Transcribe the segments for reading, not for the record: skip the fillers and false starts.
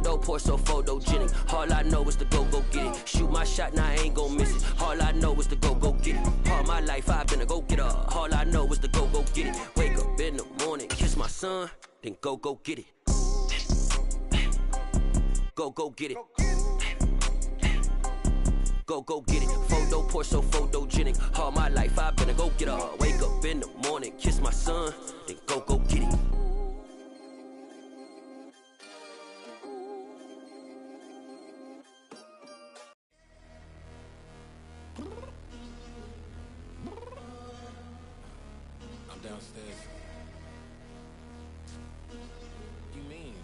Photo, pour so photogenic. All I know is to go get it. Shoot my shot, now I ain't gon' miss it. All I know is to go get it. All my life I've been a go-getter. All I know is to go get it. Wake up in the morning, kiss my son, then go get it. Go get it. Go get it. Photo, pour so photogenic. All my life I've been a go-getter. Wake up in the morning, kiss my son, then go get it. I'm downstairs. You mean?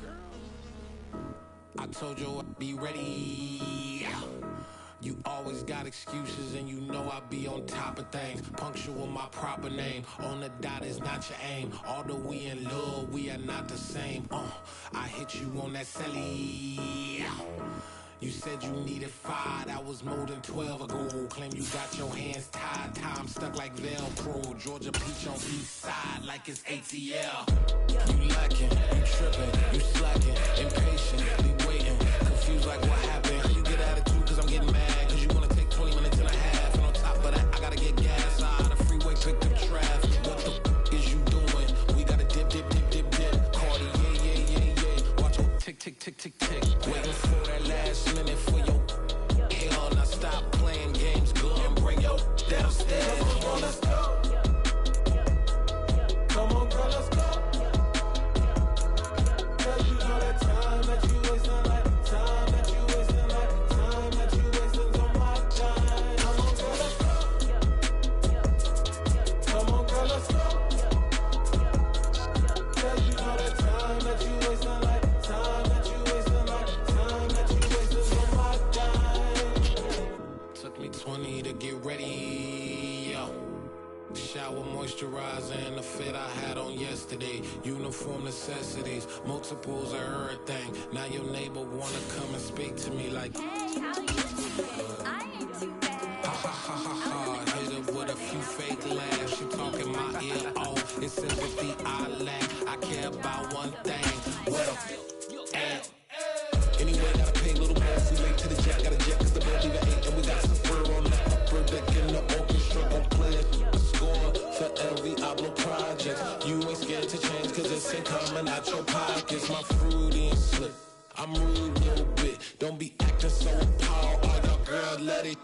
Girl, I told you I'd be ready. You always got excuses and you know I be on top of things. Punctual my proper name. On the dot is not your aim. Although we in love, we are not the same. I hit you on that celly. You said you needed 5, that was more than 12 ago. Claim you got your hands tied, time stuck like Velcro. Georgia peach on east side like it's ATL. You lacking, you tripping, you slacking, impatient, waiting, confused like what happened. You get attitude cause I'm getting mad, cause you wanna take 20 minutes and a half. And on top of that, I gotta get gas out of the freeway, pick up traffic. What the f is you doing? We gotta dip. Cardi, yeah. Watch your tick. Waiting for that last minute for your hell. Now stop playing games, go and bring your downstairs. Come on, let's go. Come on, girl, let's go. Cause you know that time that you wasting, like time that you wasting, like time that you wasting on my time. Come on, girl, let's go. Come on, girl, let's go. Cause you know that time that you wasting, like time that you wasting, like time that you wasting on my time. Took me 20 to get ready, yo. Shower, moisturizer, and the fit I had on yesterday. Uniform necessities, multiples of everything. Now your neighbor wanna come and speak to me like, hey, how you doing? I ain't too bad. ha. Hit her with a few fake laughs. She talking my ear off. It's sympathy I lack. I care about one thing. What a at? Anyway, gotta pay a little more. We late to the jet, got a jet cause the boat even ate. And we got some fur on that upper deck in the orchestra. Don't play a score for every Ablo project. You ain't scared to change cause it's ain't coming out your pockets. My fruity and slick. I'm rude a little bit. Don't be acting so appalled. Oh, your girl, let it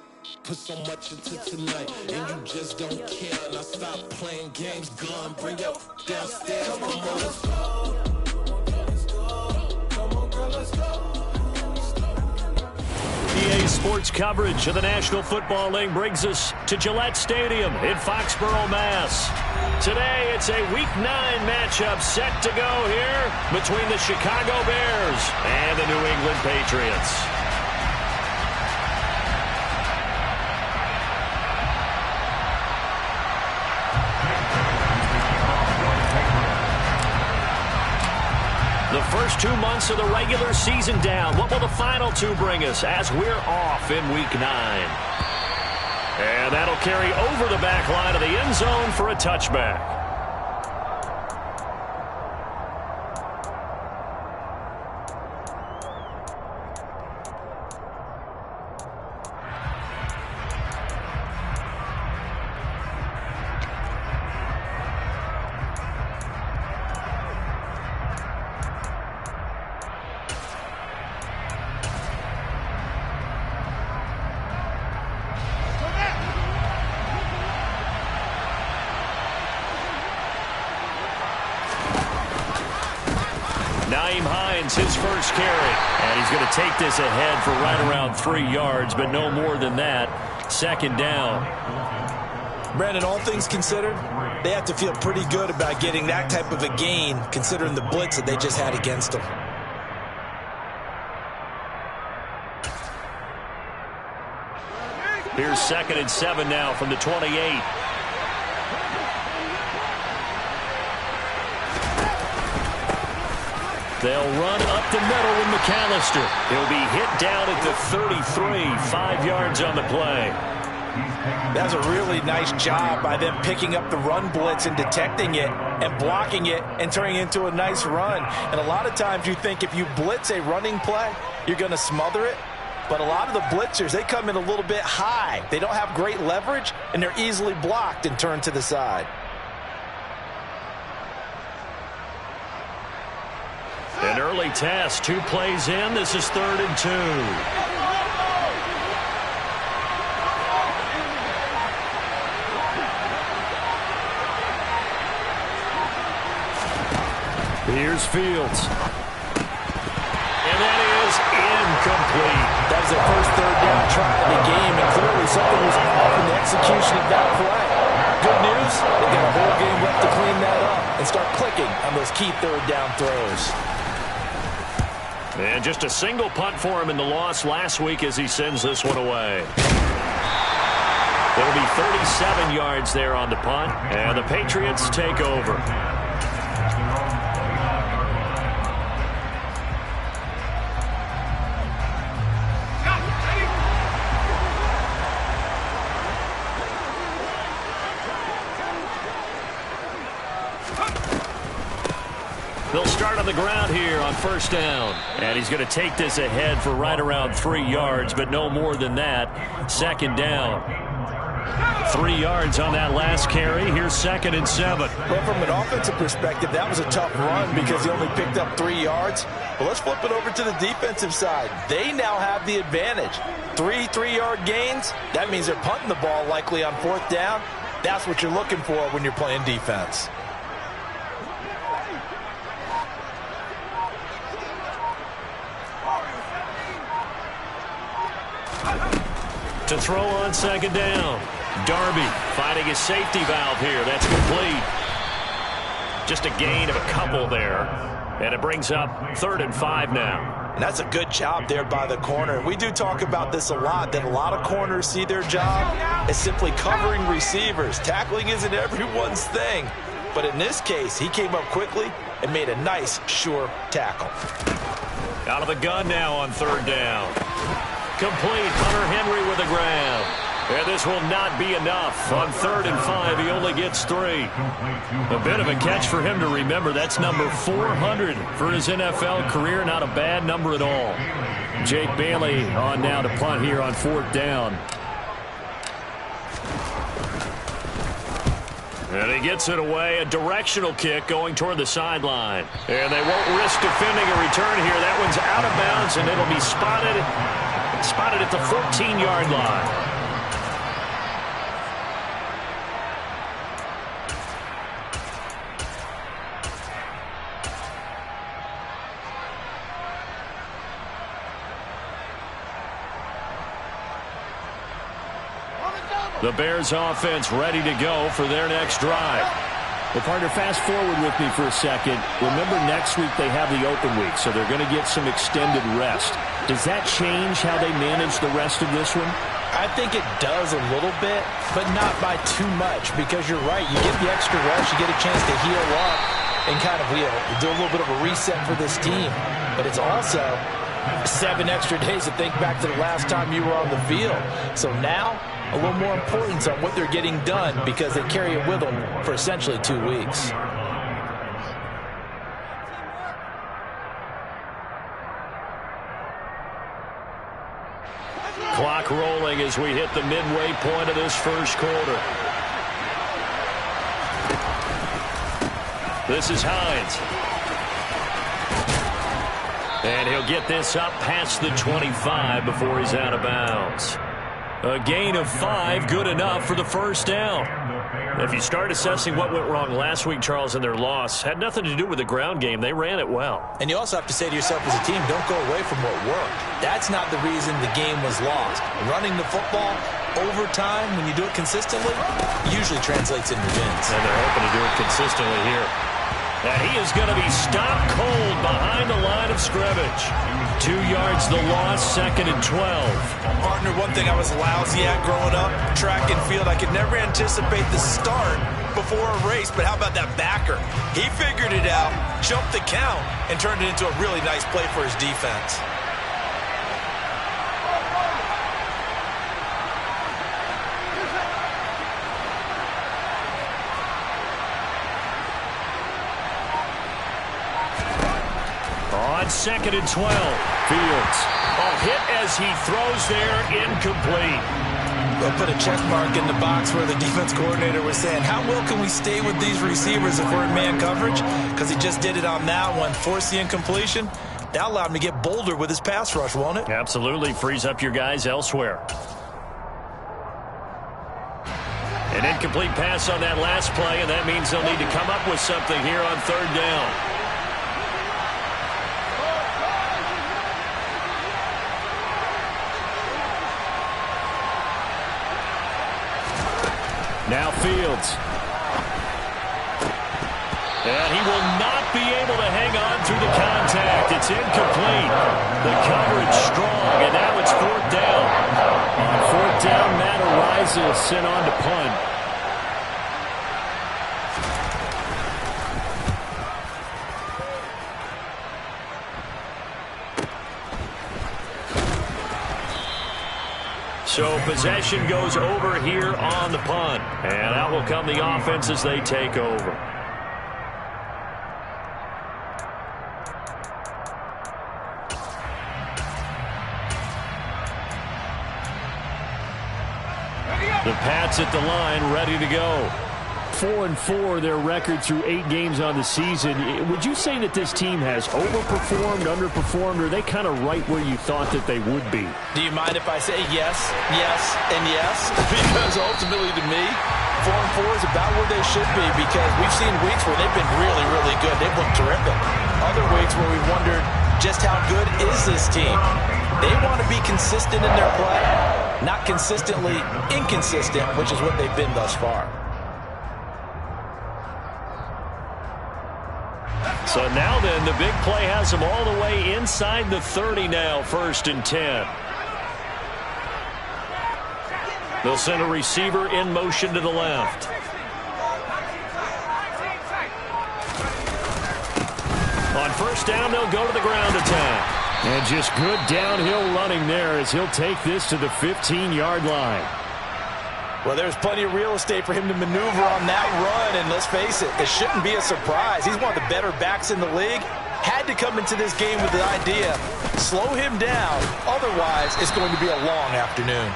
put so much into tonight. And you just don't care. Now stop playing games. Gun, bring your downstairs. Come on, girl, let's go. Come on, girl, let's go. EA Sports coverage of the National Football League brings us to Gillette Stadium in Foxborough, Mass. Today, it's a Week 9 matchup set to go here between the Chicago Bears and the New England Patriots. The first 2 months of the regular season down. What will the final 2 bring us as we're off in Week 9? And that'll carry over the back line of the end zone for a touchback. His first carry, and he's going to take this ahead for right around 3 yards, but no more than that. Second down. Brandon, all things considered, they have to feel pretty good about getting that type of a gain, considering the blitz that they just had against them. Here's 2nd and 7 now from the 28. They'll run up the middle with McAllister. He'll be hit down at the 33, 5 yards on the play. That's a really nice job by them picking up the run blitz and detecting it and blocking it and turning it into a nice run. And a lot of times you think if you blitz a running play, you're going to smother it. But a lot of the blitzers, they come in a little bit high. They don't have great leverage, and they're easily blocked and turned to the side. An early test, 2 plays in. This is 3rd and 2. Here's Fields. And that is incomplete. That was their first 3rd down try of the game, and clearly something was off in the execution of that play. Good news, they got a whole game left to clean that up and start clicking on those key 3rd down throws. And just a single punt for him in the loss last week as he sends this one away. There'll be 37 yards there on the punt, and the Patriots take over. They'll start on the ground here on 1st down. And he's going to take this ahead for right around 3 yards, but no more than that. 2nd down. 3 yards on that last carry. Here's 2nd and 7. Well, from an offensive perspective, that was a tough run because he only picked up 3 yards. But let's flip it over to the defensive side. They now have the advantage. 3 3-yard gains. That means they're punting the ball likely on 4th down. That's what you're looking for when you're playing defense. To throw on 2nd down. Darby finding his safety valve here. That's complete. Just a gain of a couple there. And it brings up 3rd and 5 now. And that's a good job there by the corner. We do talk about this a lot, that a lot of corners see their job as simply covering receivers. Tackling isn't everyone's thing. But in this case, he came up quickly and made a nice, sure tackle. Out of the gun now on 3rd down. Complete. Hunter Henry with a grab. And this will not be enough. On 3rd and 5, he only gets 3. A bit of a catch for him to remember. That's number 400 for his NFL career. Not a bad number at all. Jake Bailey on now to punt here on 4th down. And he gets it away. A directional kick going toward the sideline. And they won't risk defending a return here. That one's out of bounds, and it'll be spotted at the 14-yard line. The Bears offense ready to go for their next drive. Well, partner, fast forward with me for a second. Remember, next week they have the open week, so they're going to get some extended rest. Does that change how they manage the rest of this one? I think it does a little bit, but not by too much, because you're right. You get the extra rest, you get a chance to heal up and kind of do a little bit of a reset for this team. But it's also 7 extra days to think back to the last time you were on the field. So now, a little more importance on what they're getting done because they carry it with them for essentially 2 weeks. Clock rolling as we hit the midway point of this first quarter. This is Hines. And he'll get this up past the 25 before he's out of bounds. A gain of 5, good enough for the first down. If you start assessing what went wrong last week, Charles, in their loss, had nothing to do with the ground game. They ran it well. And you also have to say to yourself as a team, don't go away from what worked. That's not the reason the game was lost. Running the football over time, when you do it consistently, usually translates into wins. And they're hoping to do it consistently here. And he is going to be stopped cold behind the line of scrimmage. 2 yards the loss, 2nd and 12. Partner, one thing I was lousy at growing up, track and field, I could never anticipate the start before a race, but how about that backer? He figured it out, jumped the count, and turned it into a really nice play for his defense. On 2nd and 12, Fields. Hit as he throws there, incomplete. We'll put a check mark in the box where the defense coordinator was saying, how well can we stay with these receivers if we're in man coverage? Because he just did it on that one, forced the incompletion. That allowed him to get bolder with his pass rush, won't it? Absolutely. Frees up your guys elsewhere. An incomplete pass on that last play, and that means they'll need to come up with something here on 3rd down. Now Fields. And he will not be able to hang on through the contact. It's incomplete. The coverage strong, and now it's 4th down. On 4th down, Matt Ariza is sent on to punt. So possession goes over here on the punt. And out will come the offense as they take over. The Pats at the line, ready to go. 4-4, their record through 8 games on the season. Would you say that this team has overperformed, underperformed, or are they kind of right where you thought that they would be? Do you mind if I say yes, yes, and yes? Because ultimately to me, 4-4 is about where they should be, because we've seen weeks where they've been really, really good. They've looked terrific. Other weeks where we wondered just how good is this team. They want to be consistent in their play, not consistently inconsistent, which is what they've been thus far. So now then, the big play has them all the way inside the 30 now, 1st and 10. They'll send a receiver in motion to the left. On 1st down, they'll go to the ground attack. And just good downhill running there as he'll take this to the 15-yard line. Well, there's plenty of real estate for him to maneuver on that run, and let's face it, it shouldn't be a surprise. He's one of the better backs in the league. Had to come into this game with the idea, slow him down, otherwise it's going to be a long afternoon.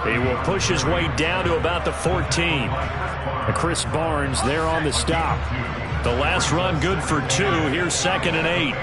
He will push his way down to about the 14. Chris Barnes there on the stop. The last run good for 2. Here's 2nd and 8.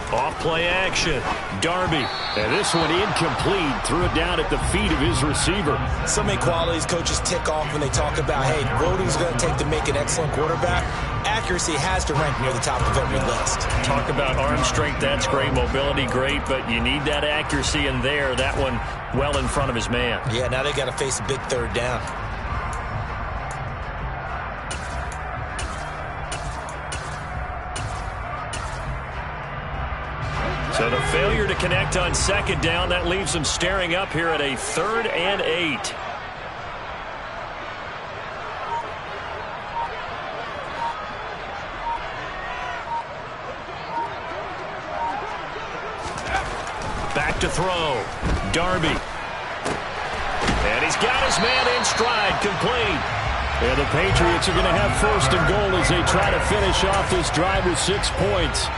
Off-play action. Darby. And this one incomplete. Threw it down at the feet of his receiver. So many qualities coaches tick off when they talk about, hey, what is it going to take to make an excellent quarterback? Accuracy has to rank near the top of every list. Talk about arm strength. That's great. Mobility, great. But you need that accuracy in there. That one well in front of his man. Yeah, now they got to face a big 3rd down. So the failure to connect on 2nd down, that leaves them staring up here at a 3rd and 8. Back to throw. Darby. And he's got his man in stride, complete. And the Patriots are going to have 1st and goal as they try to finish off this drive with 6 points.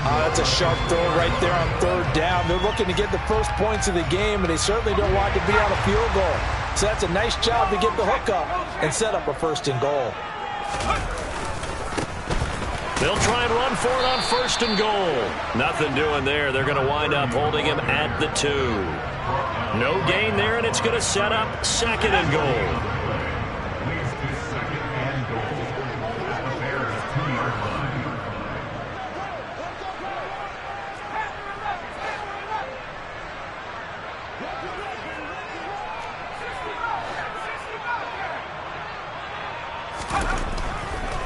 That's a sharp throw right there on 3rd down. They're looking to get the first points of the game, and they certainly don't want to be on a field goal. So that's a nice job to get the hook up and set up a 1st and goal. They'll try and run for it on 1st and goal. Nothing doing there. They're going to wind up holding him at the 2. No gain there, and it's going to set up 2nd and goal.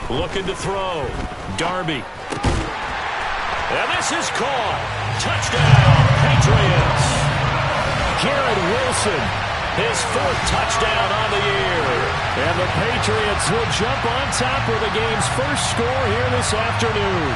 Looking to throw. Darby. And this is caught. Touchdown, Patriots. Garrett Wilson. His 4th touchdown on the year. And the Patriots will jump on top with the game's first score here this afternoon.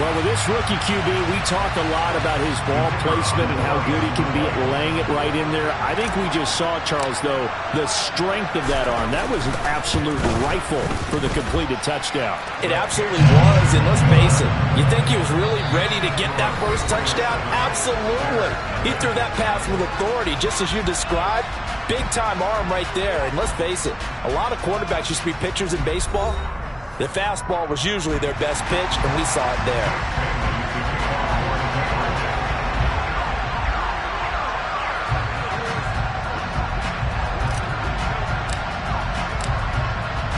Well, with this rookie QB, we talk a lot about his ball placement and how good he can be at laying it right in there. I think we just saw, Charles, though, the strength of that arm. That was an absolute rifle for the completed touchdown. It absolutely was, and let's face it, you think he was really ready to get that first touchdown? Absolutely. He threw that pass with authority, just as you described. Big-time arm right there, and let's face it, a lot of quarterbacks used to be pitchers in baseball. The fastball was usually their best pitch, and we saw it there.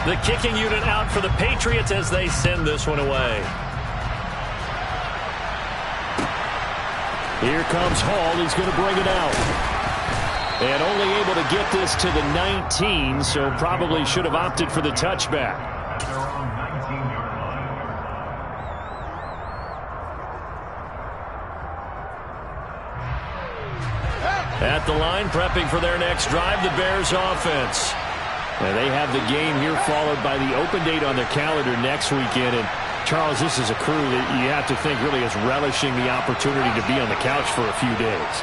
The kicking unit out for the Patriots as they send this one away. Here comes Hall. He's going to bring it out. And only able to get this to the 19, so probably should have opted for the touchback. At the line, prepping for their next drive, the Bears offense. And they have the game here followed by the open date on their calendar next weekend. And Charles, this is a crew that you have to think really is relishing the opportunity to be on the couch for a few days.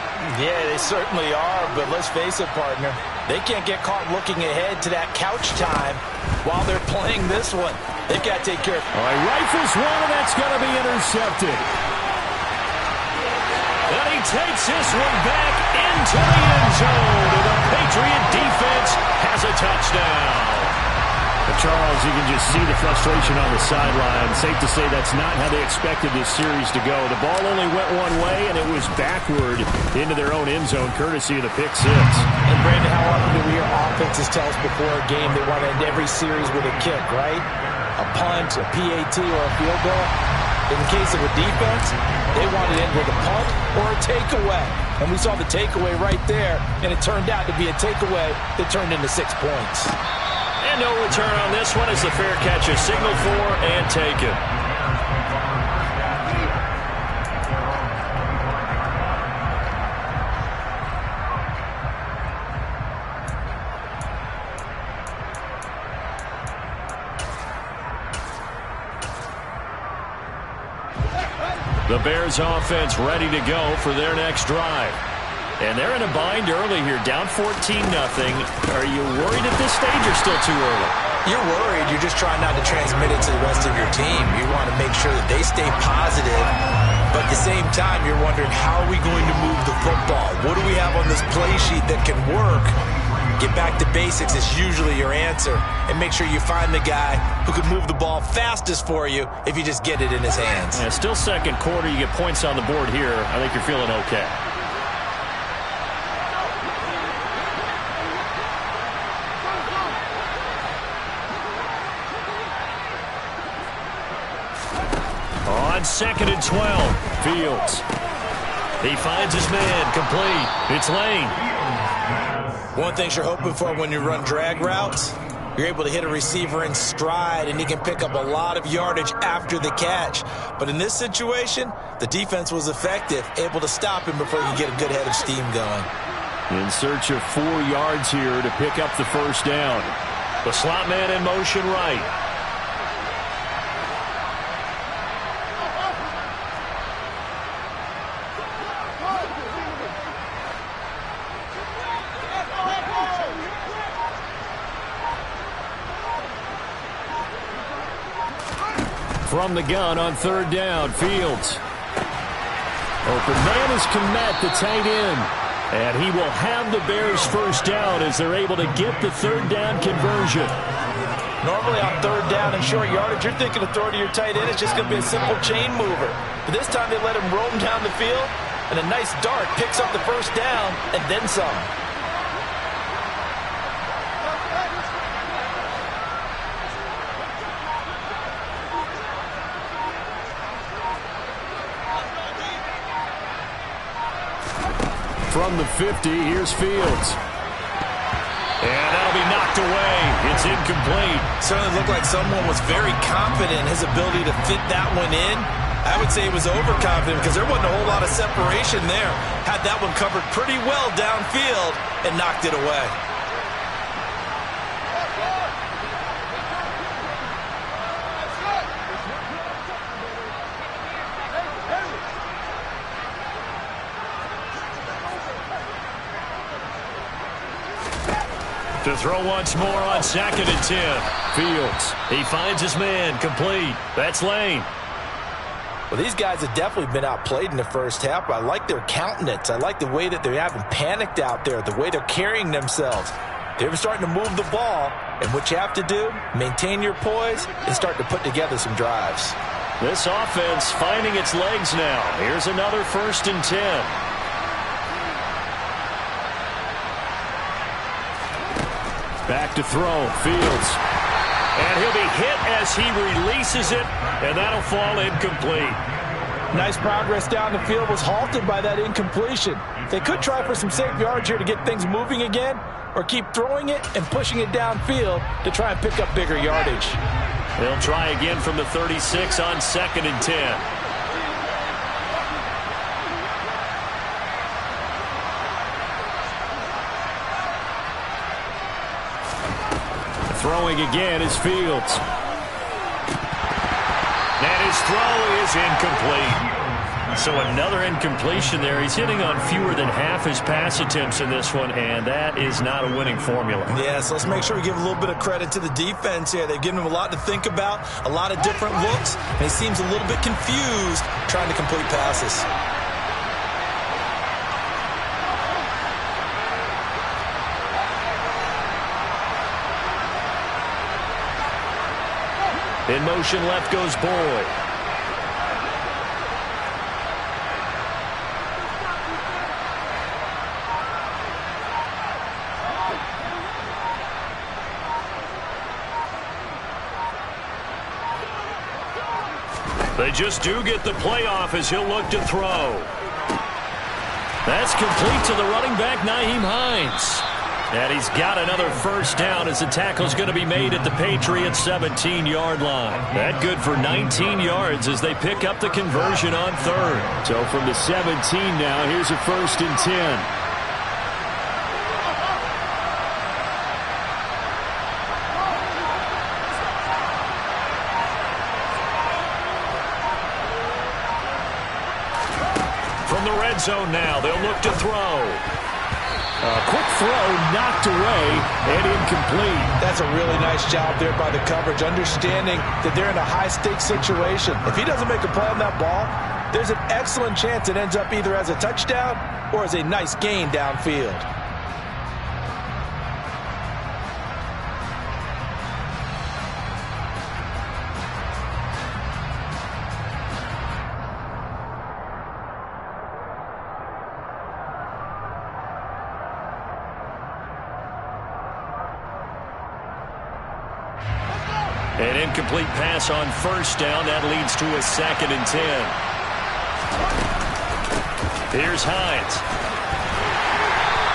Yeah, they certainly are, but let's face it, partner. They can't get caught looking ahead to that couch time while they're playing this one. They've got to take care of it. All right, rifles one, and that's going to be intercepted. And he takes this one back into the end zone. And the Patriot defense has a touchdown. Charles, you can just see the frustration on the sideline. Safe to say that's not how they expected this series to go. The ball only went one way, and it was backward into their own end zone, courtesy of the pick six. And, Brandon, how often do we hear offenses tell us before a game they want to end every series with a kick, right? A punt, a PAT, or a field goal. In the case of a defense, they want to end with a punt or a takeaway. And we saw the takeaway right there, and it turned out to be a takeaway that turned into 6 points. And no return on this one as the fair catch is signaled for and taken. The Bears offense ready to go for their next drive. And they're in a bind early here, down 14-0. Are you worried at this stage or still too early? You're worried. You're just trying not to transmit it to the rest of your team. You want to make sure that they stay positive. But at the same time, you're wondering, how are we going to move the football? What do we have on this play sheet that can work? Get back to basics is usually your answer. And make sure you find the guy who can move the ball fastest for you if you just get it in his hands. Yeah, still second quarter. You get points on the board here. I think you're feeling okay. On 2nd and 12, Fields. He finds his man, complete. It's Lane. One thing you're hoping for when you run drag routes, you're able to hit a receiver in stride, and he can pick up a lot of yardage after the catch. But in this situation, the defense was effective, able to stop him before he could get a good head of steam going. In search of 4 yards here to pick up the first down. The slot man in motion right. From the gun on 3rd down, Fields. Open man is Kmet, the tight end. And he will have the Bears first down as they're able to get the 3rd down conversion. Normally on 3rd down and short yardage, you're thinking of throwing to your tight end. It's just going to be a simple chain mover. But this time they let him roam down the field, and a nice dart picks up the first down and then some. From the 50, here's Fields. And that'll be knocked away. It's incomplete. Certainly looked like someone was very confident in his ability to fit that one in. I would say he was overconfident because there wasn't a whole lot of separation there. Had that one covered pretty well downfield and knocked it away. To throw once more on 2nd and 10. Fields. He finds his man. Complete. That's Lane. Well, these guys have definitely been outplayed in the first half. I like their countenance. I like the way that they haven't panicked out there, the way they're carrying themselves. They're starting to move the ball, and what you have to do, maintain your poise and start to put together some drives. This offense finding its legs now. Here's another 1st and 10. Back to throw. Fields. And he'll be hit as he releases it, and that'll fall incomplete. Nice progress down the field, was halted by that incompletion. They could try for some safe yards here to get things moving again, or keep throwing it and pushing it downfield to try and pick up bigger yardage. They'll try again from the 36 on 2nd and 10. Throwing again is Fields. And his throw is incomplete. So another incompletion there. He's hitting on fewer than half his pass attempts in this one, and that is not a winning formula. Yes, let's make sure we give a little bit of credit to the defense here. They've given him a lot to think about, a lot of different looks, and he seems a little bit confused trying to complete passes. In motion left goes Boyd. They just do get the playoff as he'll look to throw. That's complete to the running back, Nyheim Hines. And he's got another 1st down as the tackle's going to be made at the Patriots' 17-yard line. That good for 19 yards as they pick up the conversion on 3rd. So from the 17 now, here's a 1st and 10. From the red zone now, they'll look to throw. A quick throw knocked away and incomplete. That's a really nice job there by the coverage, understanding that they're in a high-stakes situation. If he doesn't make a play on that ball, there's an excellent chance it ends up either as a touchdown or as a nice gain downfield. An incomplete pass on 1st down. That leads to a 2nd and 10. Here's Hines.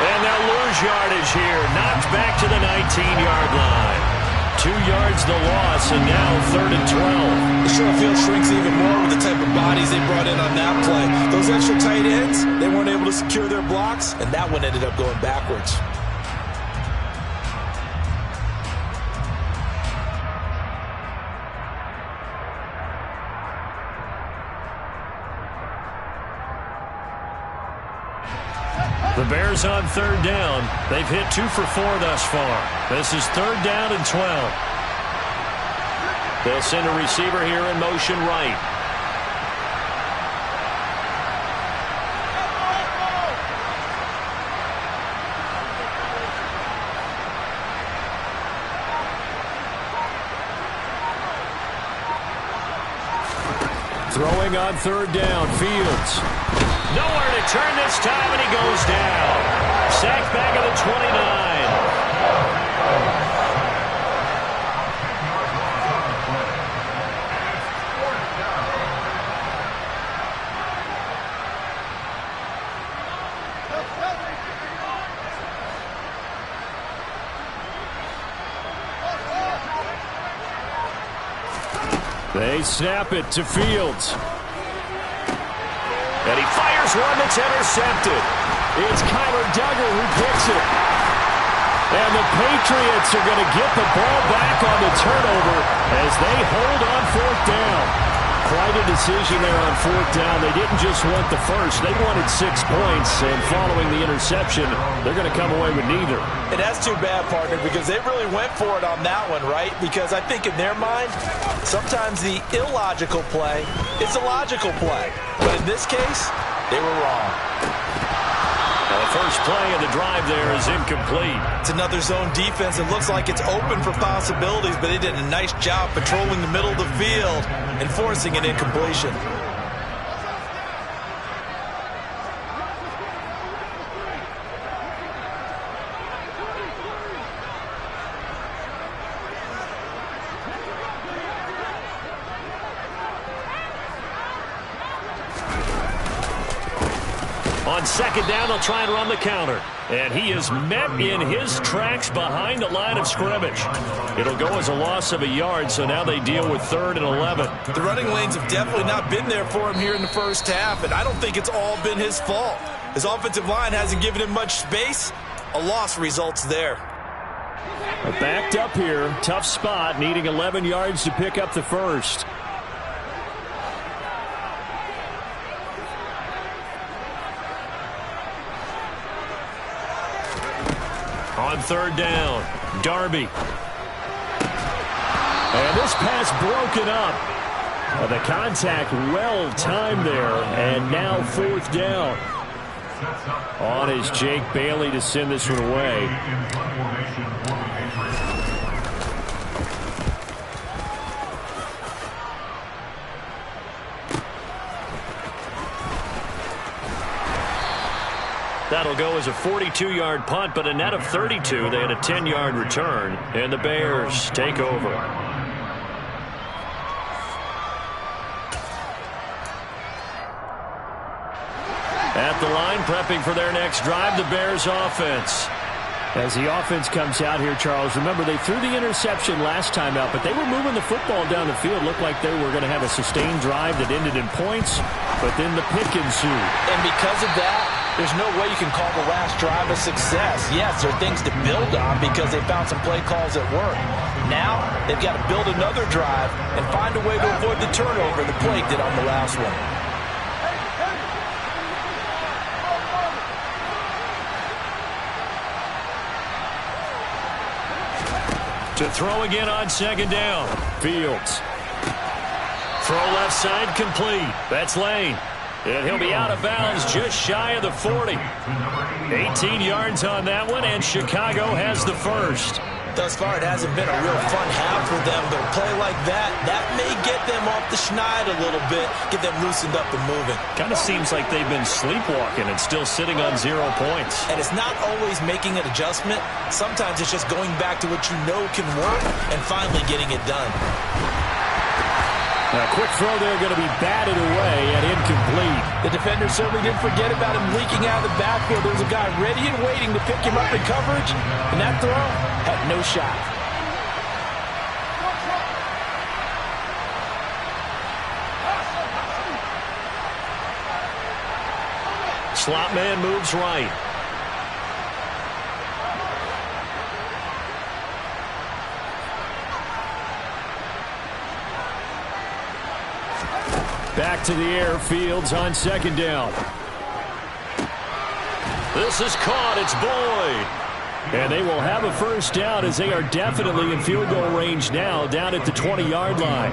And they'll lose yardage here. Knocked back to the 19-yard line. 2 yards the loss, and now 3rd and 12. The short field shrinks even more with the type of bodies they brought in on that play. Those extra tight ends, they weren't able to secure their blocks, and that one ended up going backwards. The Bears on 3rd down. They've hit 2 for 4 thus far. This is 3rd down and 12. They'll send a receiver here in motion right. Throwing on 3rd down, Fields. Nowhere to turn this time, and he goes down. Sacked back at the 29. They snap it to Fields. And he fires one that's intercepted. It's Kyler Duggar who picks it. And the Patriots are going to get the ball back on the turnover as they hold on 4th down. Quite a decision there on fourth down. They didn't just want the first. They wanted 6 points, and following the interception, they're going to come away with neither. And that's too bad, partner, because they really went for it on that one, right? Because I think in their mind, sometimes the illogical play is a logical play. But in this case, they were wrong. Now the first play of the drive there is incomplete. It's another zone defense. It looks like it's open for possibilities, but they did a nice job patrolling the middle of the field and forcing an incompletion. On second down, they'll try and run the counter. And he is met in his tracks behind the line of scrimmage. It'll go as a loss of a yard, so now they deal with 3rd and 11. The running lanes have definitely not been there for him here in the first half, and I don't think it's all been his fault. His offensive line hasn't given him much space. A loss results there. Backed up here, tough spot, needing 11 yards to pick up the first. On third down, Darby. And this pass broken up. The contact well timed there, and now fourth down. On is Jake Bailey to send this one away. That'll go as a 42-yard punt, but a net of 32. They had a 10-yard return, and the Bears take over. At the line, prepping for their next drive, the Bears offense. As the offense comes out here, Charles, remember they threw the interception last time out, but they were moving the football down the field. Looked like they were going to have a sustained drive that ended in points, but then the pick ensued. And because of that, there's no way you can call the last drive a success. Yes, there are things to build on because they found some play calls that work. Now, they've got to build another drive and find a way to avoid the turnover the play did on the last one. To throw again on second down. Fields. Throw left side complete. That's Lane. And he'll be out of bounds just shy of the 40. 18 yards on that one, and Chicago has the first. Thus far, it hasn't been a real fun half for them, but a play like that may get them off the schneid a little bit, get them loosened up and moving. Kind of seems like they've been sleepwalking and still sitting on 0 points. And it's not always making an adjustment. Sometimes it's just going back to what you know can work and finally getting it done. A quick throw there going to be batted away and incomplete. The defender certainly didn't forget about him leaking out of the backfield. There was a guy ready and waiting to pick him up in coverage, and that throw had no shot. Slot man moves right. Back to the air, Fields on second down. This is caught, it's Boyd. And they will have a first down as they are definitely in field goal range now, down at the 20-yard line.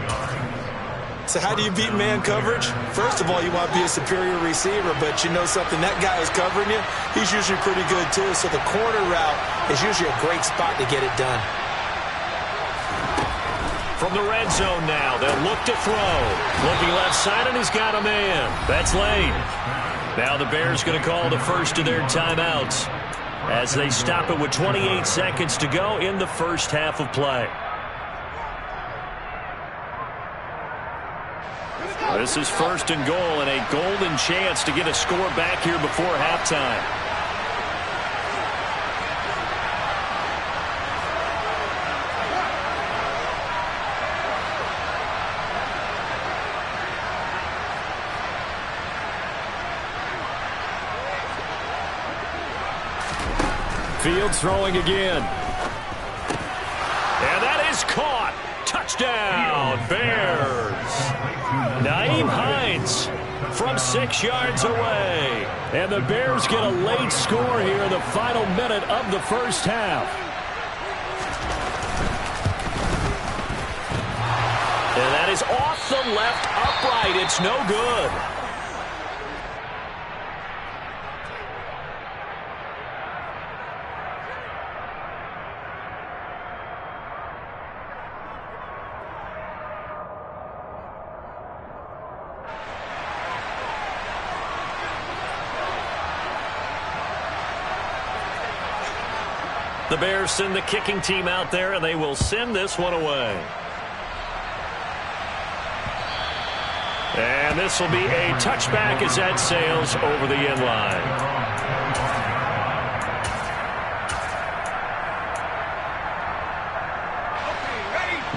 So how do you beat man coverage? First of all, you want to be a superior receiver, but you know something, that guy who's covering you, he's usually pretty good too. So the corner route is usually a great spot to get it done. From the red zone now, they'll look to throw. Looking left side, and he's got a man. That's Lane. Now the Bears going to call the first of their timeouts as they stop it with 28 seconds to go in the first half of play. This is first and goal and a golden chance to get a score back here before halftime. Fields throwing again. And that is caught. Touchdown, Bears. Nyheim Hines from 6 yards away. And the Bears get a late score here in the final minute of the first half. And that is off the left upright. It's no good. The Bears send the kicking team out there, and they will send this one away. And this will be a touchback as that sails over the end line.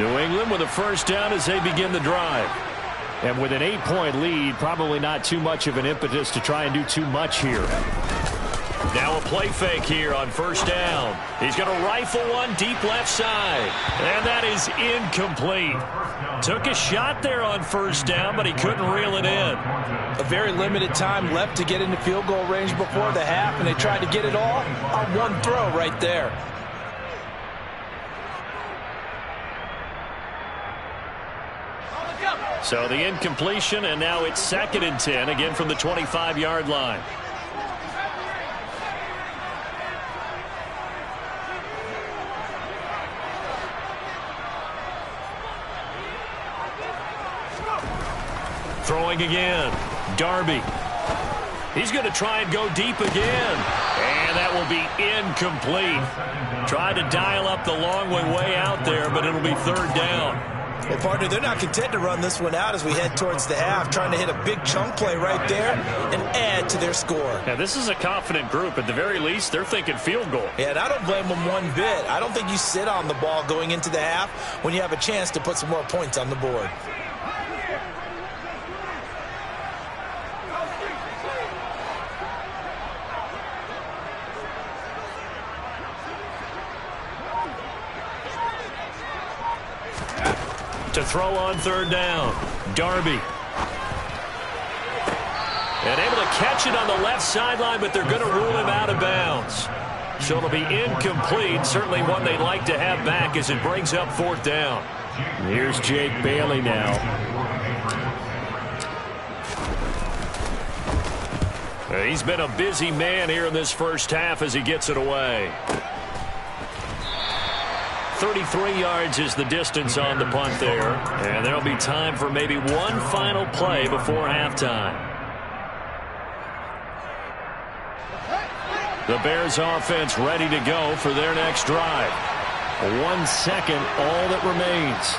New England with a first down as they begin the drive. And with an 8-point lead, probably not too much of an impetus to try and do too much here. Now a play fake here on first down. He's going to rifle one deep left side. And that is incomplete. Took a shot there on first down, but he couldn't reel it in. A very limited time left to get into field goal range before the half, and they tried to get it all on one throw right there. So the incompletion, and now it's 2nd and 10, again from the 25-yard line. Throwing again. Darby. He's going to try and go deep again. And that will be incomplete. Tried to dial up the long way out there, but it'll be 3rd down. Well, partner, they're not content to run this one out as we head towards the half, trying to hit a big chunk play right there and add to their score. Yeah, this is a confident group. At the very least, they're thinking field goal. Yeah, and I don't blame them one bit. I don't think you sit on the ball going into the half when you have a chance to put some more points on the board. To throw on 3rd down. Darby. And able to catch it on the left sideline, but they're going to rule him out of bounds. So it'll be incomplete. Certainly one they'd like to have back as it brings up 4th down. Here's Jake Bailey now. He's been a busy man here in this first half as he gets it away. 33 yards is the distance on the punt there. And there'll be time for maybe one final play before halftime. The Bears offense ready to go for their next drive. 1 second, all that remains.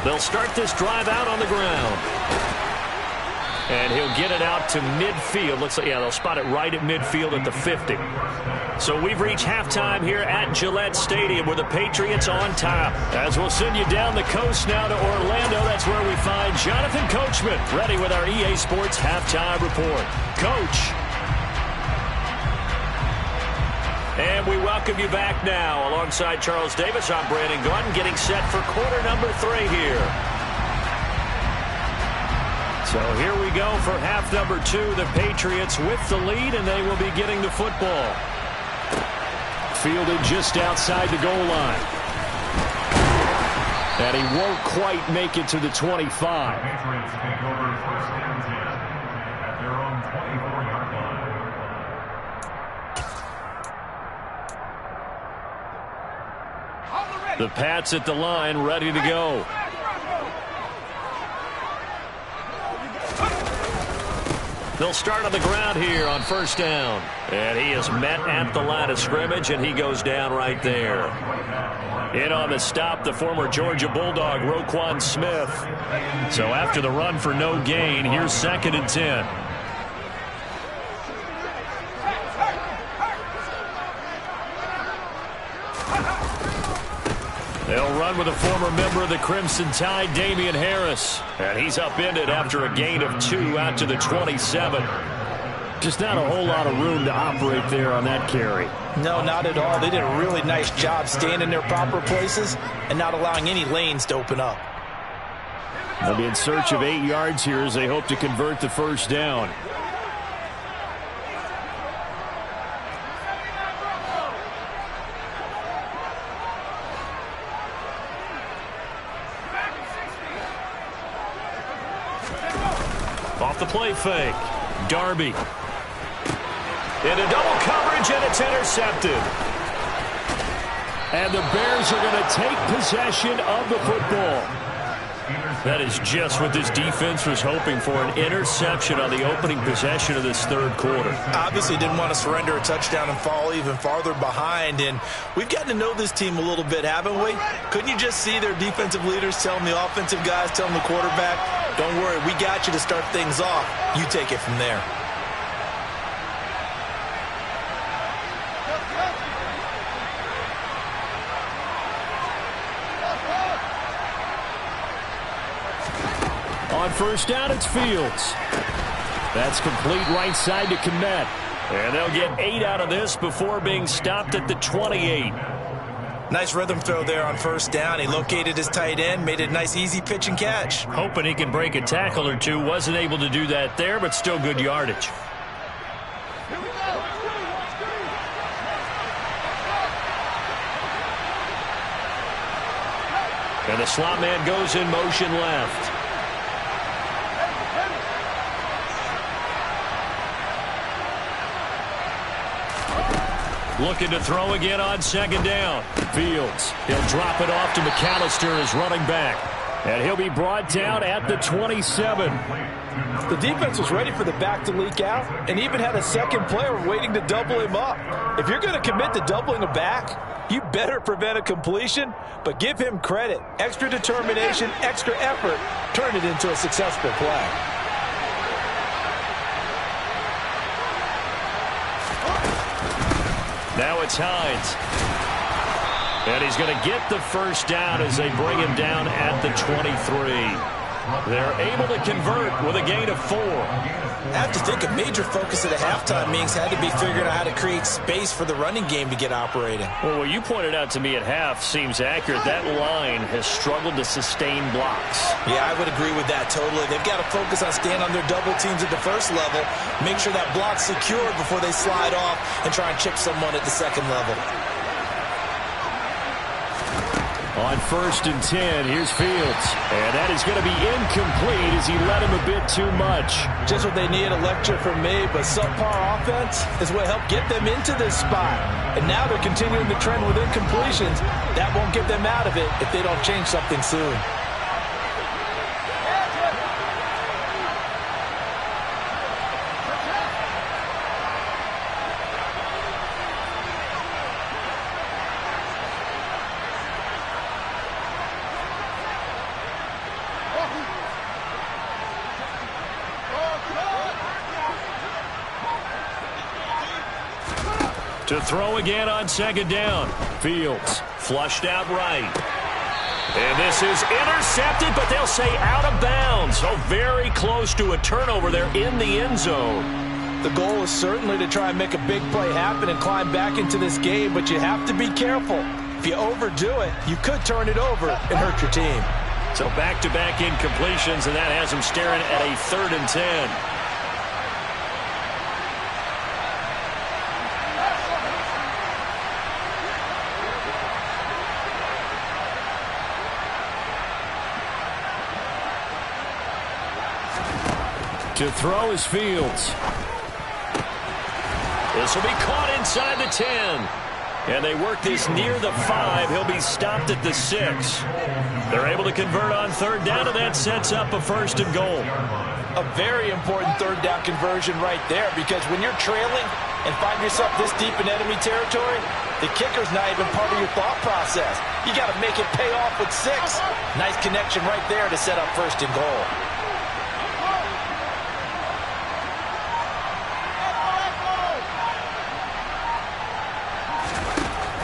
They'll start this drive out on the ground. And he'll get it out to midfield. Looks like, yeah, they'll spot it right at midfield at the 50. So we've reached halftime here at Gillette Stadium with the Patriots on top. As we'll send you down the coast now to Orlando, that's where we find Jonathan Coachman ready with our EA Sports halftime report. Coach. And we welcome you back now. Alongside Charles Davis, I'm Brandon Gordon, getting set for quarter number 3 here. So here we go for half number 2. The Patriots with the lead, and they will be getting the football. Fielded just outside the goal line. And he won't quite make it to the 25. Patriots take over 1st and 10 at their own 24-yard line. The Pats at the line, ready to go. They'll start on the ground here on 1st down. And he is met at the line of scrimmage, and he goes down right there. In on the stop, the former Georgia Bulldog, Roquan Smith. So after the run for no gain, here's 2nd and 10. They'll run with a former member of the Crimson Tide, Damian Harris. And he's upended after a gain of 2 out to the 27. Just not a whole lot of room to operate there on that carry. No, not at all. They did a really nice job staying in their proper places and not allowing any lanes to open up. They'll be in search of 8 yards here as they hope to convert the first down. Off the play fake. Darby. Into double coverage, and it's intercepted. And the Bears are going to take possession of the football. That is just what this defense was hoping for, an interception on the opening possession of this third quarter. Obviously didn't want to surrender a touchdown and fall even farther behind. And we've gotten to know this team a little bit, haven't we? Couldn't you just see their defensive leaders telling the offensive guys, telling the quarterback, don't worry, we got you to start things off. You take it from there. On first down, it's Fields. That's complete right side to Kmet. And they'll get 8 out of this before being stopped at the 28. Nice rhythm throw there on first down. He located his tight end, made a nice easy pitch and catch. Hoping he can break a tackle or two. Wasn't able to do that there, but still good yardage. And the slot man goes in motion left. Looking to throw again on second down. Fields. He'll drop it off to McAllister as running back. And he'll be brought down at the 27. The defense was ready for the back to leak out and even had a second player waiting to double him up. If you're going to commit to doubling a back, you better prevent a completion, but give him credit. Extra determination, extra effort, turn it into a successful play. Now it's Hines. And he's going to get the first down as they bring him down at the 23. They're able to convert with a gain of 4. I have to think a major focus at a halftime means had to be figuring out how to create space for the running game to get operating. Well, what you pointed out to me at half seems accurate. That line has struggled to sustain blocks. Yeah, I would agree with that totally. They've got to focus on staying on their double teams at the first level, make sure that block's secure before they slide off and try and chip someone at the second level. On first and 10, here's Fields. And that is going to be incomplete as he led him a bit too much. Just what they need, a lecture from me, but subpar offense is what helped get them into this spot. And now they're continuing the trend with incompletions. That won't get them out of it if they don't change something soon. To throw again on second down. Fields flushed out right. And this is intercepted, but they'll say out of bounds. So very close to a turnover there in the end zone. The goal is certainly to try and make a big play happen and climb back into this game, but you have to be careful. If you overdo it, you could turn it over and hurt your team. So back-to-back incompletions, and that has them staring at a 3rd and 10. To throw is Fields. This will be caught inside the 10. And they work this near the 5. He'll be stopped at the 6. They're able to convert on third down, and that sets up a 1st and goal. A very important third down conversion right there, because when you're trailing and find yourself this deep in enemy territory, the kicker's not even part of your thought process. You got to make it pay off with 6. Nice connection right there to set up 1st and goal.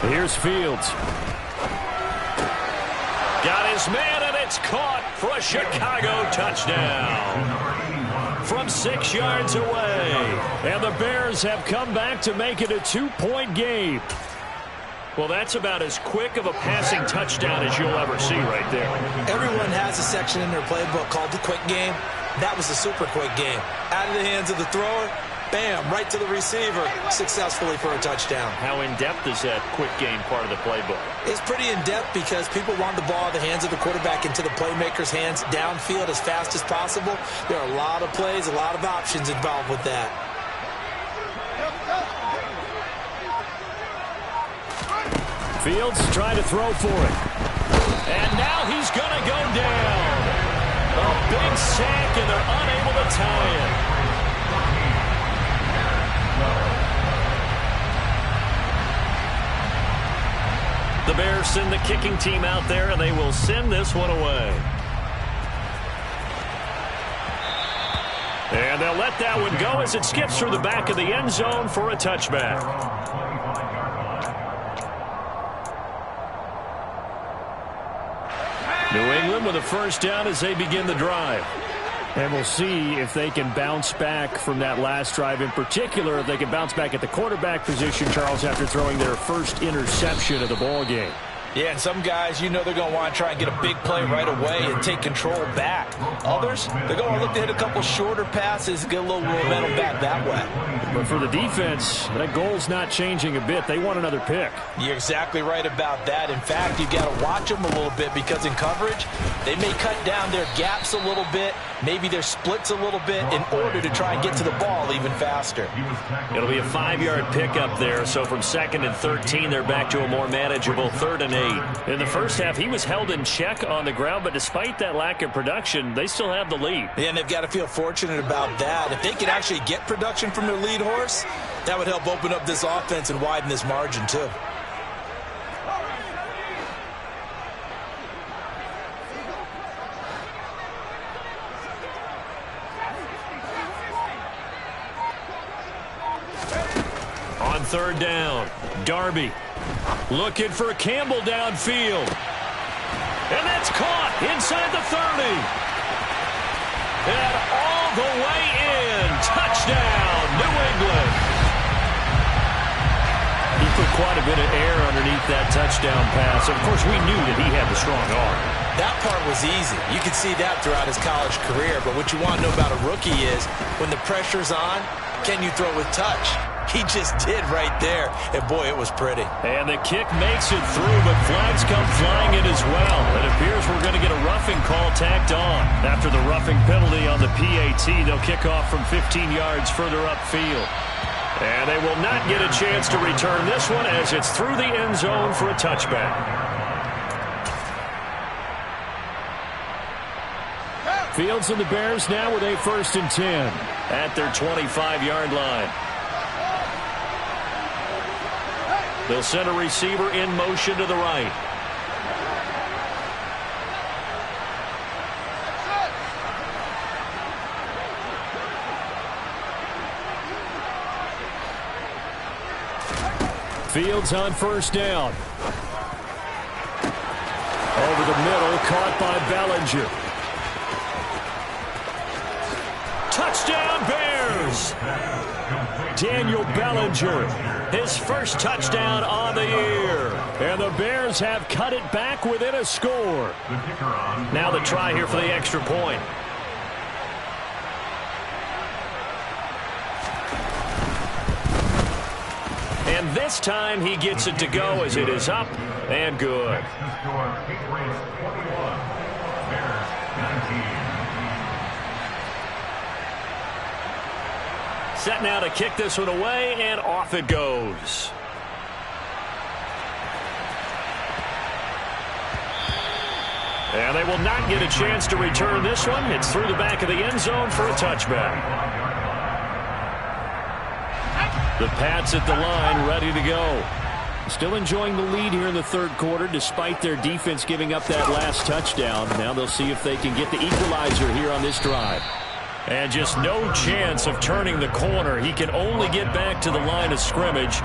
Here's Fields. Got his man, and it's caught for a Chicago touchdown. from 6 yards away. And the Bears have come back to make it a 2-point game. Well, that's about as quick of a passing touchdown as you'll ever see right there. Everyone has a section in their playbook called the quick game. That was a super quick game. Out of the hands of the thrower, bam, right to the receiver, successfully for a touchdown. How in-depth is that quick game part of the playbook? It's pretty in-depth because people want the ball in the hands of the quarterback into the playmaker's hands downfield as fast as possible. There are a lot of plays, a lot of options involved with that. Fields trying to throw for it. And now he's going to go down. A big sack, and they're unable to tie it. The Bears send the kicking team out there, and they will send this one away. And they'll let that one go as it skips through the back of the end zone for a touchback. New England with a first down as they begin the drive. And we'll see if they can bounce back from that last drive. In particular, if they can bounce back at the quarterback position, Charles, after throwing their first interception of the ball game. Yeah, and some guys, you know they're going to want to try and get a big play right away and take control back. Others, they're going to look to hit a couple shorter passes, get a little momentum back that way. But for the defense, that goal's not changing a bit. They want another pick. You're exactly right about that. In fact, you've got to watch them a little bit because in coverage, they may cut down their gaps a little bit, maybe their splits a little bit in order to try and get to the ball even faster. It'll be a 5-yard pickup there, so from 2nd and 13, they're back to a more manageable 3rd and 8. In the first half, he was held in check on the ground, but despite that lack of production, they still have the lead. Yeah, and they've got to feel fortunate about that. If they could actually get production from their lead horse, that would help open up this offense and widen this margin too. On 3rd down, Darby looking for Campbell downfield. And that's caught inside the 30. And all the way in. Touchdown, New England. He put quite a bit of air underneath that touchdown pass. Of course, we knew that he had the strong arm. That part was easy. You could see that throughout his college career. But what you want to know about a rookie is when the pressure's on, can you throw with touch? He just did right there. And, boy, it was pretty. And the kick makes it through, but flags come flying in as well. It appears we're going to get a roughing call tacked on. After the roughing penalty on the PAT, they'll kick off from 15 yards further upfield. And they will not get a chance to return this one as it's through the end zone for a touchback. Fields and the Bears now with a 1st and 10 at their 25-yard line. They'll send a receiver in motion to the right. Fields on 1st down. Over the middle, caught by Bellinger. Touchdown, Bears! Daniel Bellinger, his first touchdown on the year. And the Bears have cut it back within a score. Now the try here for the extra point. And this time he gets it to go as it is up and good. Patriots 21, Bears 19. Set now to kick this one away, and off it goes. And they will not get a chance to return this one. It's through the back of the end zone for a touchback. The Pats at the line, ready to go. Still enjoying the lead here in the 3rd quarter, despite their defense giving up that last touchdown. Now they'll see if they can get the equalizer here on this drive. And just no chance of turning the corner. He can only get back to the line of scrimmage.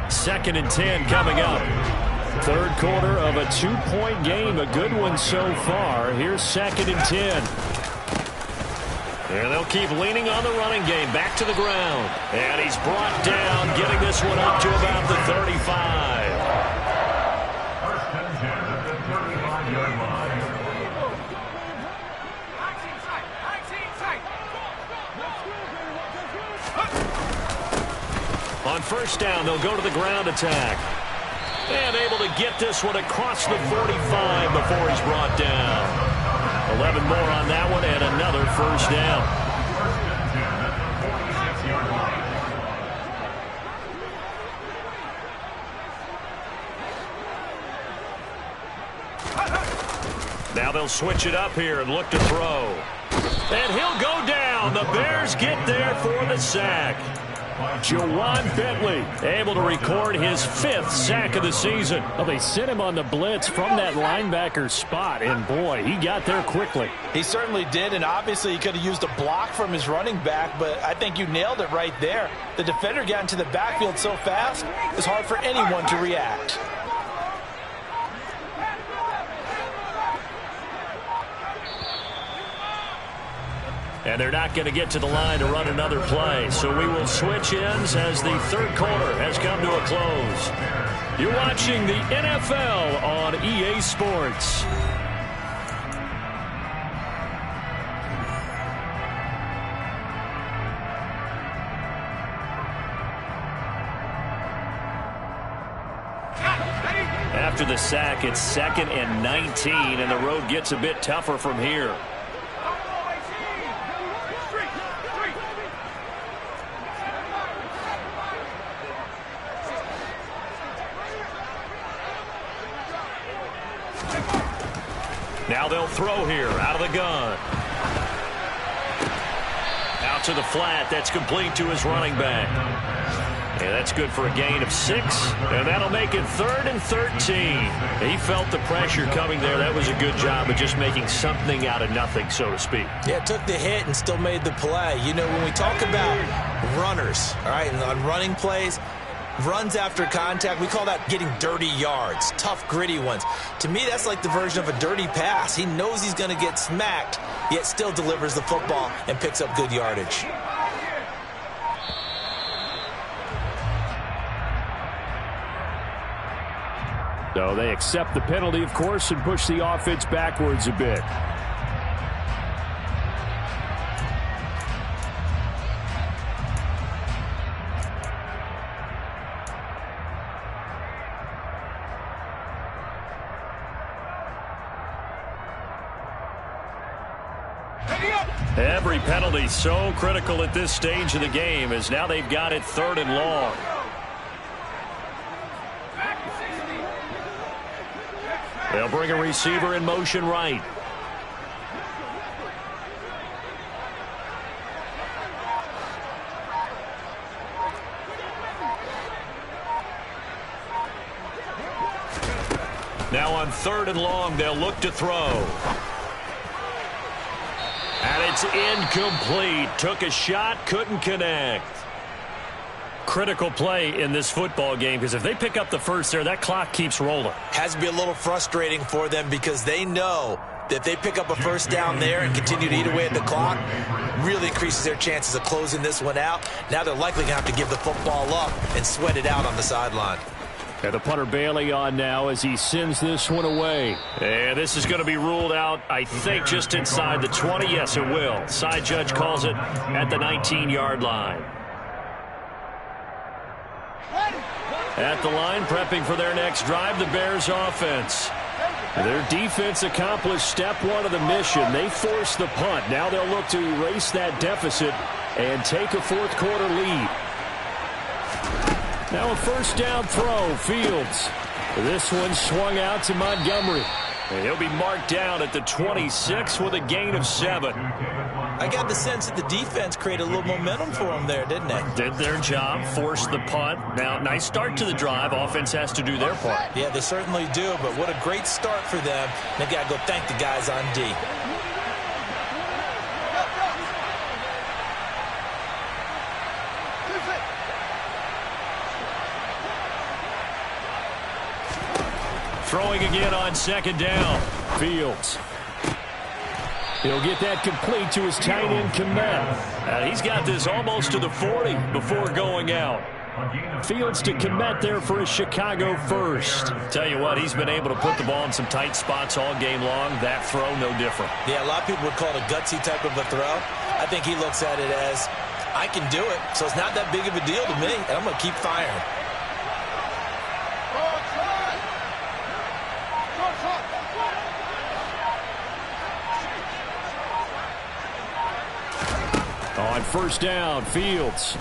2nd and 10 coming up. 3rd quarter of a 2-point game. A good one so far. Here's 2nd and 10. And they'll keep leaning on the running game. Back to the ground. And he's brought down, getting this one up to about the 35. First and 10 at the 35-yard line. On first down, they'll go to the ground attack. And able to get this one across the 45 before he's brought down. 11 more on that one and another first down. First and 10 at the 46-yard line. Now they'll switch it up here and look to throw. And he'll go down. The Bears get there for the sack. Jawan Bentley able to record his 5th sack of the season. Well, they sent him on the blitz from that linebacker spot, and boy, he got there quickly. He certainly did, and obviously he could have used a block from his running back, but I think you nailed it right there. The defender got into the backfield so fast, it's hard for anyone to react. And they're not going to get to the line to run another play. So we will switch ends as the third quarter has come to a close. You're watching the NFL on EA Sports. After the sack, it's 2nd and 19, and the road gets a bit tougher from here. Now they'll throw here out of the gun. Out to the flat. That's complete to his running back. And that's good for a gain of 6. And that'll make it 3rd and 13. He felt the pressure coming there. That was a good job of just making something out of nothing, so to speak. Yeah, took the hit and still made the play. You know, when we talk about runners, all right, and on running plays, runs after contact, we call that getting dirty yards, tough, gritty ones. To me, that's like the version of a dirty pass. He knows he's going to get smacked, yet still delivers the football and picks up good yardage. So they accept the penalty, of course, and push the offense backwards a bit. Every penalty so critical at this stage of the game, as now they've got it 3rd and long. They'll bring a receiver in motion right. Now on 3rd and long, they'll look to throw. And it's incomplete. Took a shot, couldn't connect. Critical play in this football game, because if they pick up the first there, that clock keeps rolling. Has to be a little frustrating for them because they know that if they pick up a first down there and continue to eat away at the clock, really increases their chances of closing this one out. Now they're likely going to have to give the football up and sweat it out on the sideline. And the punter Bailey on now as he sends this one away. And this is going to be ruled out, I think, just inside the 20. Yes, it will. Side judge calls it at the 19-yard line. At the line, prepping for their next drive, the Bears offense. Their defense accomplished step 1 of the mission. They forced the punt. Now they'll look to erase that deficit and take a fourth quarter lead. Now a first down throw, Fields. This one swung out to Montgomery. And he'll be marked down at the 26 with a gain of 7. I got the sense that the defense created a little momentum for them there, didn't they? Did their job, forced the punt. Now, nice start to the drive. Offense has to do their part. Yeah, they certainly do, but what a great start for them. They got to go thank the guys on D. Throwing again on 2nd down. Fields. He'll get that complete to his tight end, Kmet. He's got this almost to the 40 before going out. Fields to Kmet there for a Chicago first. Tell you what, he's been able to put the ball in some tight spots all game long. That throw, no different. Yeah, a lot of people would call it a gutsy type of a throw. I think he looks at it as, I can do it, so it's not that big of a deal to me, and I'm going to keep firing. On first down, Fields.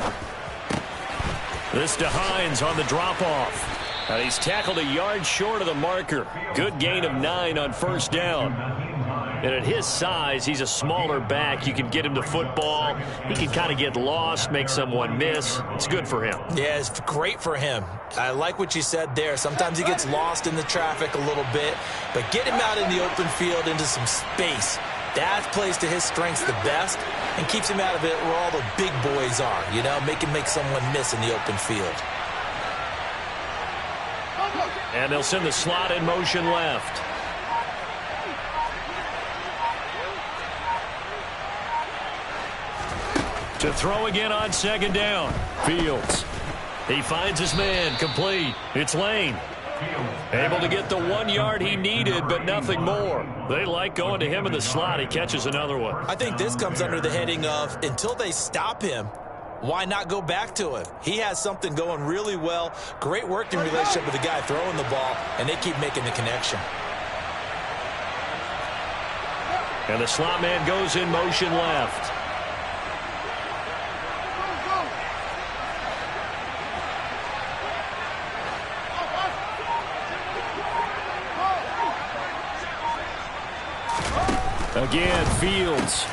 This to Hines on the drop-off. He's tackled a yard short of the marker. Good gain of 9 on first down. And at his size, he's a smaller back. You can get him to football. He can kind of get lost, make someone miss. It's good for him. Yeah, it's great for him. I like what you said there. Sometimes he gets lost in the traffic a little bit. But get him out in the open field into some space. That plays to his strengths the best and keeps him out of it where all the big boys are, you know, make someone miss in the open field. And they'll send the slot in motion left. To throw again on second down. Fields. He finds his man, complete. It's Lane. Able to get the 1 yard he needed, but nothing more. They like going to him in the slot. He catches another one. I think this comes under the heading of, until they stop him, why not go back to him? He has something going really well. Great working relationship with the guy throwing the ball, and they keep making the connection. And the slot man goes in motion left. Again, Fields.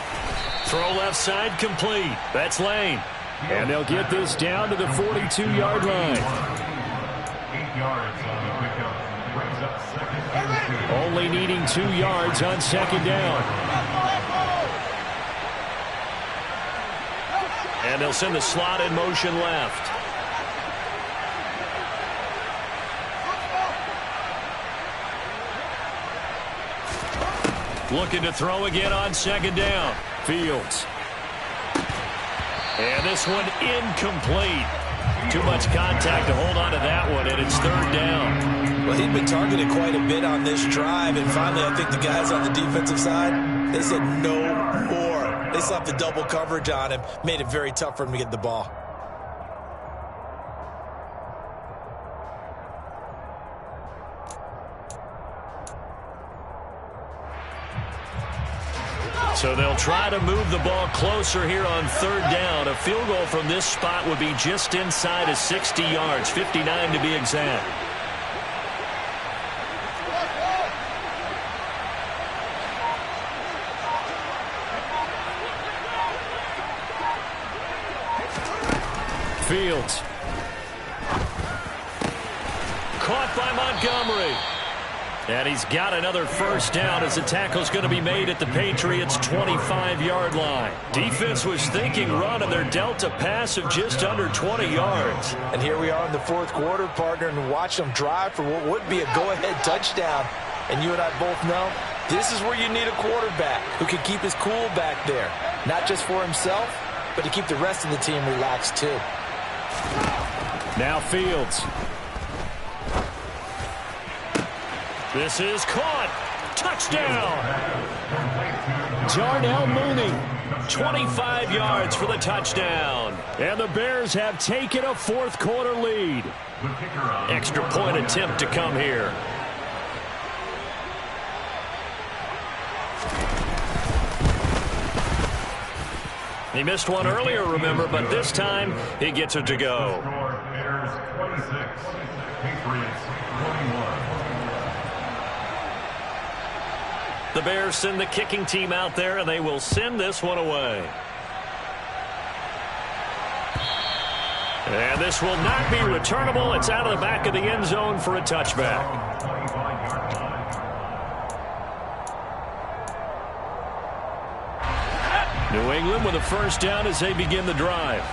Throw left side complete. That's Lane. And they'll get this down to the 42-yard line. 8 yards on the pickup. Brings up second and 2. Only needing 2 yards on second down. And they'll send the slot in motion left. Looking to throw again on second down. Fields. And this one incomplete. Too much contact to hold on to that one, and it's third down. Well, he'd been targeted quite a bit on this drive, and finally I think the guys on the defensive side, they said no more. They slapped the double coverage on him, made it very tough for him to get the ball. So they'll try to move the ball closer here on third down. A field goal from this spot would be just inside of 60 yards, 59 to be exact. Fields. Caught by Montgomery. And he's got another first down as the tackle's going to be made at the Patriots' 25-yard line. Defense was thinking run, and they're dealt a pass of just under 20 yards. And here we are in the fourth quarter, partner, and watch them drive for what would be a go-ahead touchdown. And you and I both know this is where you need a quarterback who can keep his cool back there. Not just for himself, but to keep the rest of the team relaxed too. Now Fields. This is caught. Touchdown. Darnell Mooney. 25 yards for the touchdown. And the Bears have taken a fourth quarter lead. Extra point attempt to come here. He missed one earlier, remember, but this time he gets it to go. Bears 26, Patriots 21. The Bears send the kicking team out there, and they will send this one away. And this will not be returnable. It's out of the back of the end zone for a touchback. New England with a first down as they begin the drive.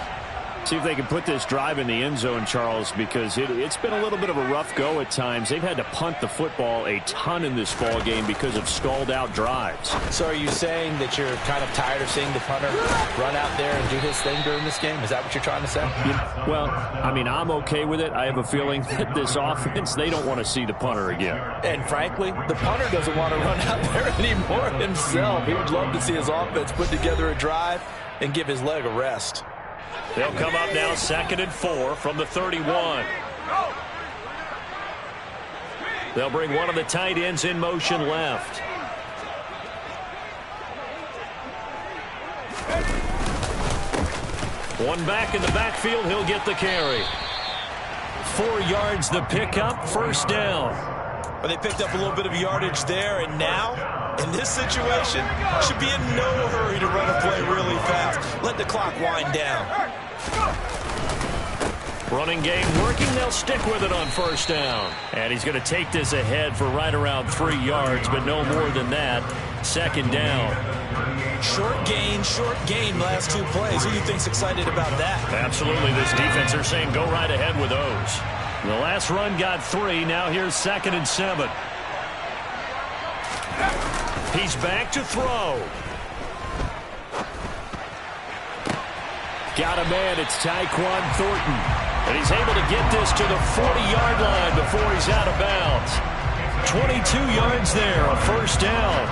See if they can put this drive in the end zone, Charles, because it's been a little bit of a rough go at times. They've had to punt the football a ton in this ball game because of stalled-out drives. So are you saying that you're kind of tired of seeing the punter run out there and do his thing during this game? Is that what you're trying to say? Well, I mean, I'm okay with it. I have a feeling that this offense, they don't want to see the punter again. And frankly, the punter doesn't want to run out there anymore himself. He would love to see his offense put together a drive and give his leg a rest. They'll come up now 2nd and 4 from the 31. They'll bring one of the tight ends in motion left. One back in the backfield. He'll get the carry. 4 yards the pickup. First down. Well, they picked up a little bit of yardage there, and now, in this situation, should be in no hurry to run a play really fast. Let the clock wind down. Running game working. They'll stick with it on first down. And he's going to take this ahead for right around 3 yards, but no more than that. Second down. Short gain last 2 plays. Who do you think's excited about that? Absolutely. This defense, they're saying go right ahead with those. The last run got 3. Now here's 2nd and 7. He's back to throw. Got a man. It's Tyquan Thornton. And he's able to get this to the 40-yard line before he's out of bounds. 22 yards there, a first down.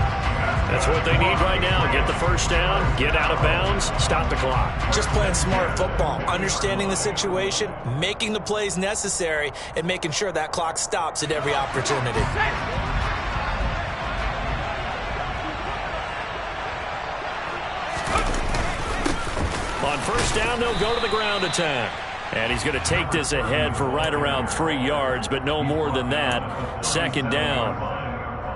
That's what they need right now. Get the first down, get out of bounds, stop the clock. Just playing smart football, understanding the situation, making the plays necessary, and making sure that clock stops at every opportunity. On first down, they'll go to the ground attack. And he's going to take this ahead for right around 3 yards, but no more than that. Second down.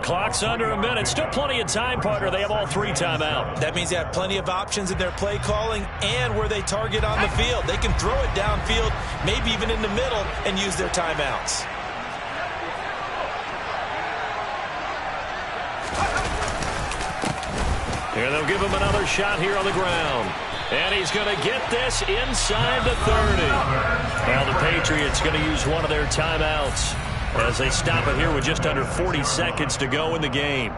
Clock's under a minute. Still plenty of time, partner. They have all 3 timeouts. That means they have plenty of options in their play calling and where they target on the field. They can throw it downfield, maybe even in the middle, and use their timeouts. Here they'll give him another shot here on the ground. And he's going to get this inside the 30. Now the Patriots going to use one of their timeouts as they stop it here with just under 40 seconds to go in the game.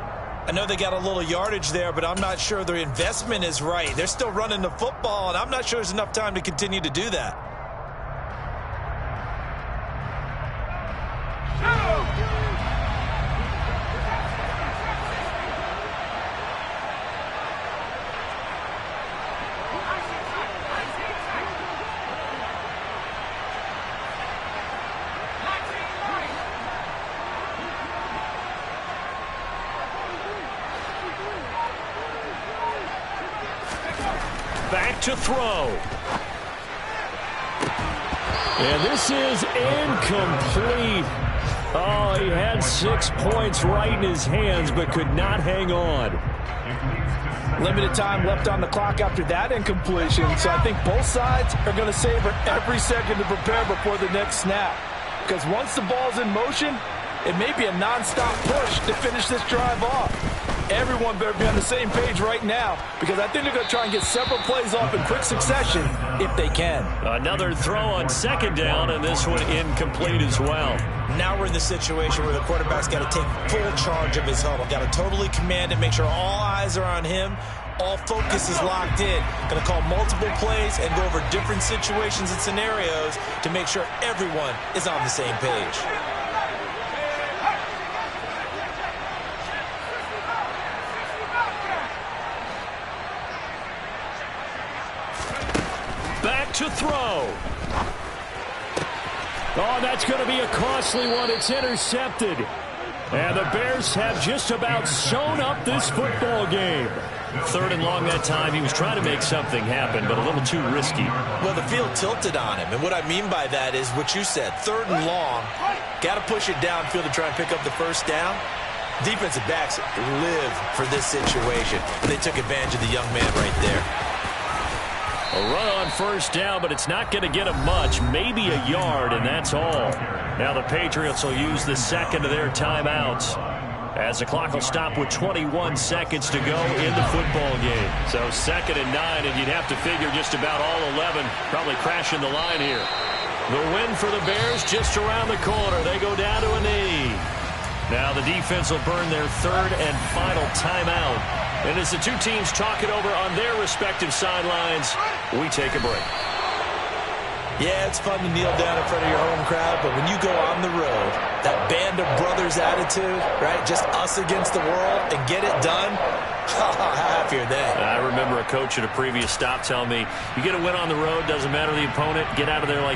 I know they got a little yardage there, but I'm not sure their investment is right. They're still running the football, and I'm not sure there's enough time to continue to do that. Back to throw. And this is incomplete. Oh, he had 6 points right in his hands, but could not hang on. Limited time left on the clock after that incompletion, so I think both sides are going to savor every second to prepare before the next snap. Because once the ball's in motion, it may be a nonstop push to finish this drive off. Everyone better be on the same page right now, because I think they're going to try and get several plays off in quick succession if they can. Another throw on second down, and this one incomplete as well. Now we're in the situation where the quarterback's got to take full charge of his huddle. Got to totally command it, make sure all eyes are on him. All focus is locked in. Going to call multiple plays and go over different situations and scenarios to make sure everyone is on the same page. Back to throw. Oh, that's going to be a costly one. It's intercepted. And the Bears have just about sewn up this football game. 3rd and long that time. He was trying to make something happen, but a little too risky. Well, the field tilted on him, and what I mean by that is what you said, 3rd and long. Got to push it downfield to try and pick up the first down. Defensive backs live for this situation. They took advantage of the young man right there. A run on first down, but it's not going to get him much, maybe a yard, and that's all. Now the Patriots will use the second of their timeouts. as the clock will stop with 21 seconds to go in the football game. So 2nd and 9, and you'd have to figure just about all 11 probably crashing the line here. The win for the Bears just around the corner. They go down to a knee. Now the defense will burn their 3rd and final timeout. And as the two teams talk it over on their respective sidelines, we take a break. Yeah, it's fun to kneel down in front of your home crowd, but when you go on the road, that band of brothers attitude, right, just us against the world and get it done, how happy are they? I remember a coach at a previous stop telling me, you get a win on the road, doesn't matter the opponent, get out of there like